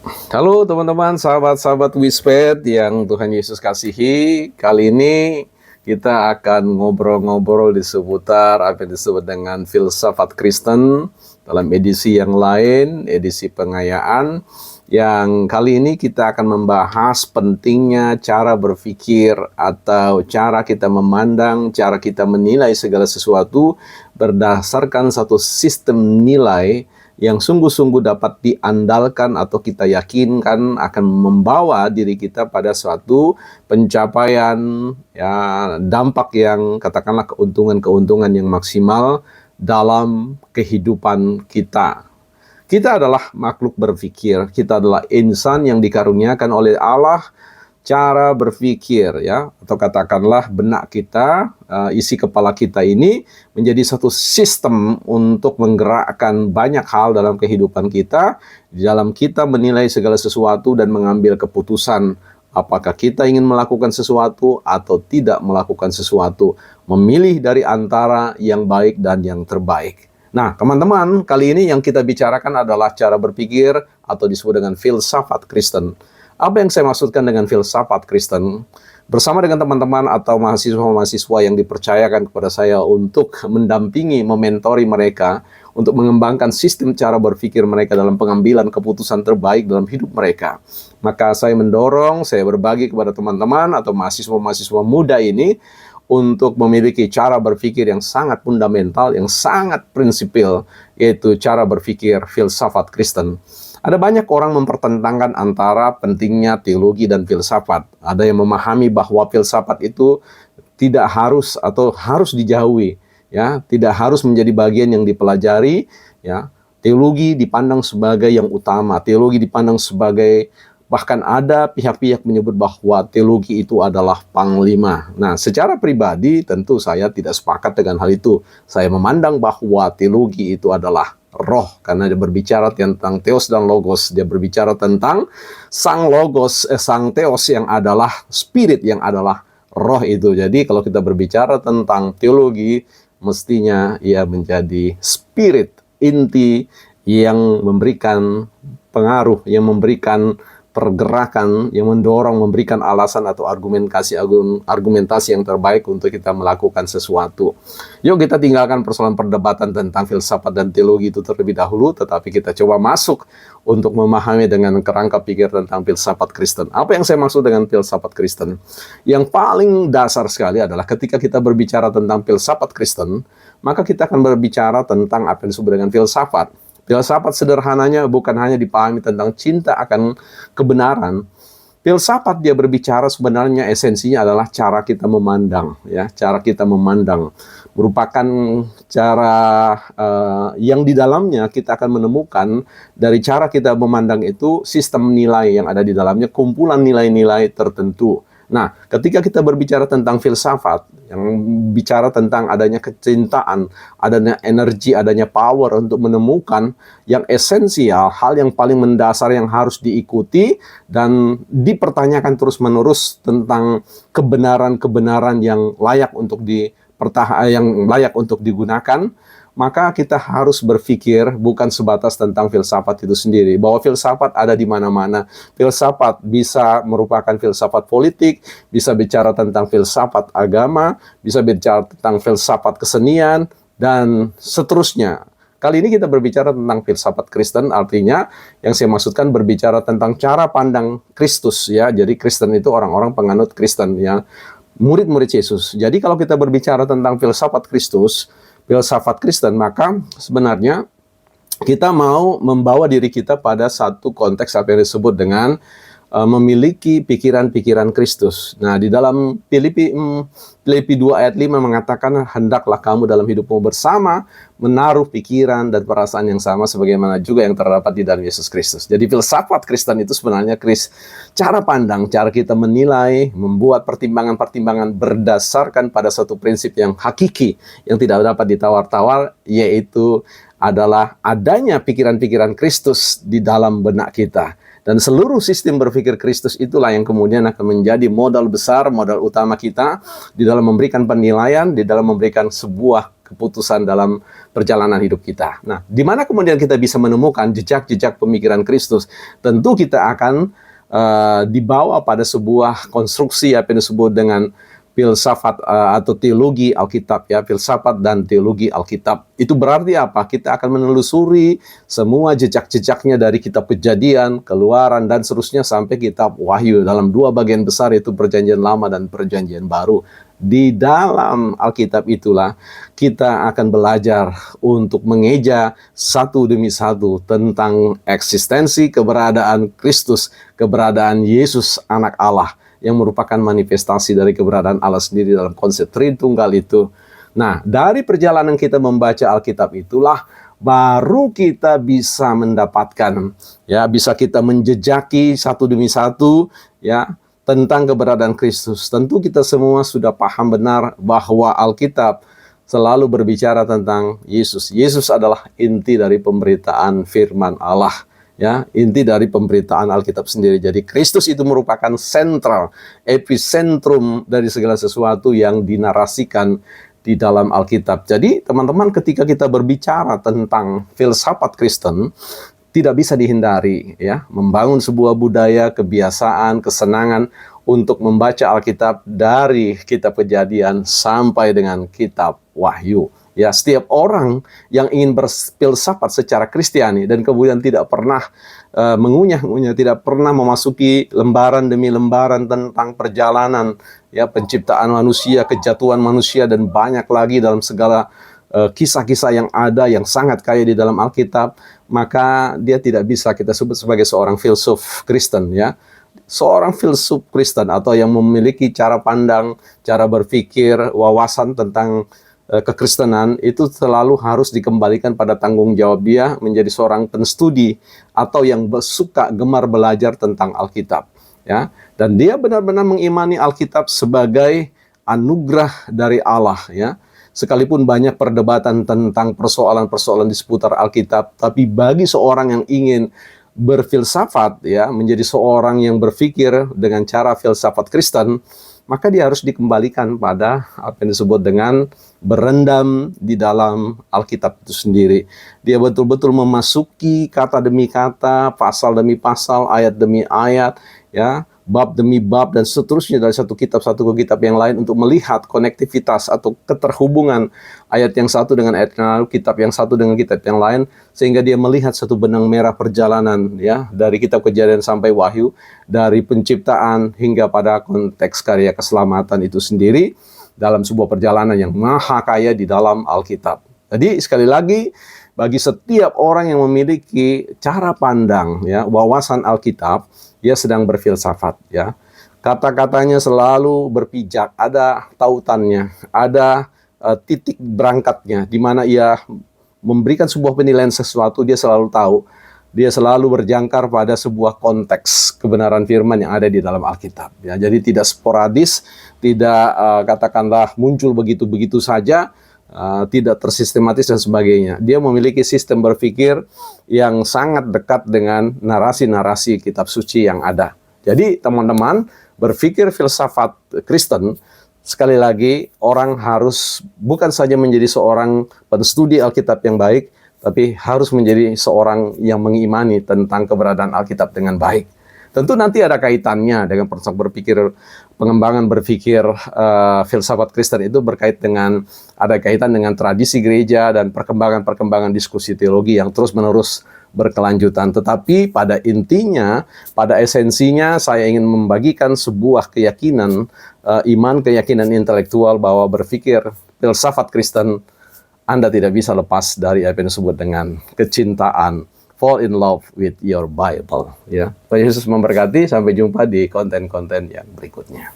Halo teman-teman, sahabat-sahabat Wisped yang Tuhan Yesus kasihi. Kali ini kita akan ngobrol-ngobrol di seputar apa yang disebut dengan filsafat Kristen dalam edisi yang lain, edisi pengayaan. Yang kali ini kita akan membahas pentingnya cara berpikir atau cara kita memandang, cara kita menilai segala sesuatu berdasarkan satu sistem nilai yang sungguh-sungguh dapat diandalkan atau kita yakinkan akan membawa diri kita pada suatu pencapaian, ya, dampak yang katakanlah keuntungan-keuntungan yang maksimal dalam kehidupan kita. Kita adalah makhluk berpikir, kita adalah insan yang dikaruniakan oleh Allah cara berpikir, ya, atau katakanlah benak kita, isi kepala kita ini menjadi satu sistem untuk menggerakkan banyak hal dalam kehidupan kita, di dalam kita menilai segala sesuatu dan mengambil keputusan apakah kita ingin melakukan sesuatu atau tidak melakukan sesuatu, memilih dari antara yang baik dan yang terbaik. Nah, teman-teman, kali ini yang kita bicarakan adalah cara berpikir atau disebut dengan filsafat Kristen. Apa yang saya maksudkan dengan filsafat Kristen? Bersama dengan teman-teman atau mahasiswa-mahasiswa yang dipercayakan kepada saya untuk mendampingi, mementori mereka, untuk mengembangkan sistem cara berpikir mereka dalam pengambilan keputusan terbaik dalam hidup mereka. Maka saya mendorong, saya berbagi kepada teman-teman atau mahasiswa-mahasiswa muda ini untuk memiliki cara berpikir yang sangat fundamental, yang sangat prinsipil, yaitu cara berpikir filsafat Kristen. Ada banyak orang mempertentangkan antara pentingnya teologi dan filsafat. Ada yang memahami bahwa filsafat itu tidak harus atau harus dijauhi, ya, tidak harus menjadi bagian yang dipelajari, ya. Teologi dipandang sebagai yang utama, teologi dipandang sebagai, bahkan ada pihak-pihak menyebut bahwa teologi itu adalah panglima. Nah, secara pribadi tentu saya tidak sepakat dengan hal itu. Saya memandang bahwa teologi itu adalah roh, karena dia berbicara tentang theos dan logos. Dia berbicara tentang sang logos, sang theos yang adalah spirit, yang adalah roh itu. Jadi kalau kita berbicara tentang teologi, mestinya ia menjadi spirit, inti yang memberikan pengaruh, yang memberikan pergerakan, yang mendorong, memberikan alasan atau argumentasi yang terbaik untuk kita melakukan sesuatu. Yuk kita tinggalkan persoalan perdebatan tentang filsafat dan teologi itu terlebih dahulu, tetapi kita coba masuk untuk memahami dengan kerangka pikir tentang filsafat Kristen. Apa yang saya maksud dengan filsafat Kristen? Yang paling dasar sekali adalah ketika kita berbicara tentang filsafat Kristen, maka kita akan berbicara tentang apa yang disebut dengan filsafat. Filsafat sederhananya bukan hanya dipahami tentang cinta akan kebenaran. Filsafat dia berbicara sebenarnya esensinya adalah cara kita memandang, ya, cara kita memandang merupakan cara yang di dalamnya kita akan menemukan dari cara kita memandang itu sistem nilai yang ada di dalamnya, kumpulan nilai-nilai tertentu. Nah, ketika kita berbicara tentang filsafat, yang bicara tentang adanya kecintaan, adanya energi, adanya power untuk menemukan yang esensial, hal yang paling mendasar yang harus diikuti dan dipertanyakan terus-menerus tentang kebenaran-kebenaran yang layak untuk yang layak untuk digunakan, maka kita harus berpikir bukan sebatas tentang filsafat itu sendiri, bahwa filsafat ada di mana-mana. Filsafat bisa merupakan filsafat politik, bisa bicara tentang filsafat agama, bisa bicara tentang filsafat kesenian, dan seterusnya. Kali ini kita berbicara tentang filsafat Kristen, artinya yang saya maksudkan berbicara tentang cara pandang Kristus, ya. Jadi Kristen itu orang-orang penganut Kristen, ya, murid-murid Yesus. Jadi kalau kita berbicara tentang filsafat Kristus, filsafat Kristen, maka sebenarnya kita mau membawa diri kita pada satu konteks apa yang disebut dengan memiliki pikiran-pikiran Kristus. Nah, di dalam Filipi 2 ayat 5 mengatakan, hendaklah kamu dalam hidupmu bersama menaruh pikiran dan perasaan yang sama sebagaimana juga yang terdapat di dalam Yesus Kristus. Jadi filsafat Kristen itu sebenarnya cara pandang, cara kita menilai, membuat pertimbangan-pertimbangan berdasarkan pada satu prinsip yang hakiki, yang tidak dapat ditawar-tawar, yaitu adalah adanya pikiran-pikiran Kristus di dalam benak kita. Dan seluruh sistem berpikir Kristus itulah yang kemudian akan menjadi modal besar, modal utama kita di dalam memberikan penilaian, di dalam memberikan sebuah keputusan dalam perjalanan hidup kita. Nah, di mana kemudian kita bisa menemukan jejak-jejak pemikiran Kristus? Tentu kita akan dibawa pada sebuah konstruksi apa yang disebut dengan filsafat atau teologi Alkitab, ya, filsafat dan teologi Alkitab. Itu berarti apa? Kita akan menelusuri semua jejak-jejaknya dari kitab Kejadian, Keluaran, dan seterusnya sampai kitab Wahyu dalam dua bagian besar, yaitu Perjanjian Lama dan Perjanjian Baru. Di dalam Alkitab itulah kita akan belajar untuk mengeja satu demi satu tentang eksistensi keberadaan Kristus, keberadaan Yesus anak Allah, yang merupakan manifestasi dari keberadaan Allah sendiri dalam konsep Tritunggal itu. Nah, dari perjalanan kita membaca Alkitab itulah baru kita bisa mendapatkan, ya, bisa kita menjejaki satu demi satu, ya, tentang keberadaan Kristus. Tentu kita semua sudah paham benar bahwa Alkitab selalu berbicara tentang Yesus. Yesus adalah inti dari pemberitaan firman Allah. Ya, inti dari pemberitaan Alkitab sendiri. Jadi Kristus itu merupakan sentral, epicentrum dari segala sesuatu yang dinarasikan di dalam Alkitab. Jadi teman-teman, ketika kita berbicara tentang filsafat Kristen, tidak bisa dihindari, ya, membangun sebuah budaya, kebiasaan, kesenangan untuk membaca Alkitab dari kitab Kejadian sampai dengan kitab Wahyu. Ya, setiap orang yang ingin berfilsafat secara Kristiani dan kemudian tidak pernah mengunyah-ngunyah, tidak pernah memasuki lembaran demi lembaran tentang perjalanan, ya, penciptaan manusia, kejatuhan manusia, dan banyak lagi dalam segala kisah-kisah yang ada yang sangat kaya di dalam Alkitab, maka dia tidak bisa kita sebut sebagai seorang filsuf Kristen, ya. Seorang filsuf Kristen atau yang memiliki cara pandang, cara berpikir, wawasan tentang kekristenan itu selalu harus dikembalikan pada tanggung jawab dia menjadi seorang penstudi atau yang suka gemar belajar tentang Alkitab, ya. Dan dia benar-benar mengimani Alkitab sebagai anugerah dari Allah, ya. Sekalipun banyak perdebatan tentang persoalan-persoalan di seputar Alkitab, tapi bagi seorang yang ingin berfilsafat, ya, menjadi seorang yang berpikir dengan cara filsafat Kristen, maka dia harus dikembalikan pada apa yang disebut dengan berendam di dalam Alkitab itu sendiri. Dia betul-betul memasuki kata demi kata, pasal demi pasal, ayat demi ayat, ya, bab demi bab, dan seterusnya dari satu kitab ke kitab yang lain untuk melihat konektivitas atau keterhubungan ayat yang satu dengan ayat yang lain, kitab yang satu dengan kitab yang lain, sehingga dia melihat satu benang merah perjalanan, ya, dari kitab Kejadian sampai Wahyu, dari penciptaan hingga pada konteks karya keselamatan itu sendiri dalam sebuah perjalanan yang maha kaya di dalam Alkitab. Jadi sekali lagi, bagi setiap orang yang memiliki cara pandang, ya, wawasan Alkitab, dia sedang berfilsafat, ya. Kata-katanya selalu berpijak, ada tautannya, ada titik berangkatnya, di mana ia memberikan sebuah penilaian sesuatu, dia selalu tahu, dia selalu berjangkar pada sebuah konteks kebenaran firman yang ada di dalam Alkitab, ya. Jadi tidak sporadis, tidak katakanlah muncul begitu-begitu saja, tidak tersistematis dan sebagainya. Dia memiliki sistem berpikir yang sangat dekat dengan narasi-narasi kitab suci yang ada. Jadi teman-teman, berpikir filsafat Kristen, sekali lagi, orang harus bukan saja menjadi seorang penstudi Alkitab yang baik, tapi harus menjadi seorang yang mengimani tentang keberadaan Alkitab dengan baik. Tentu nanti ada kaitannya dengan proses berpikir, pengembangan berpikir filsafat Kristen itu ada kaitan dengan tradisi gereja dan perkembangan diskusi teologi yang terus-menerus berkelanjutan. Tetapi pada intinya, pada esensinya, saya ingin membagikan sebuah keyakinan, keyakinan intelektual bahwa berpikir filsafat Kristen, Anda tidak bisa lepas dari apa yang disebut dengan kecintaan. Fall in love with your Bible, ya. Tuhan Yesus memberkati. Sampai jumpa di konten-konten yang berikutnya.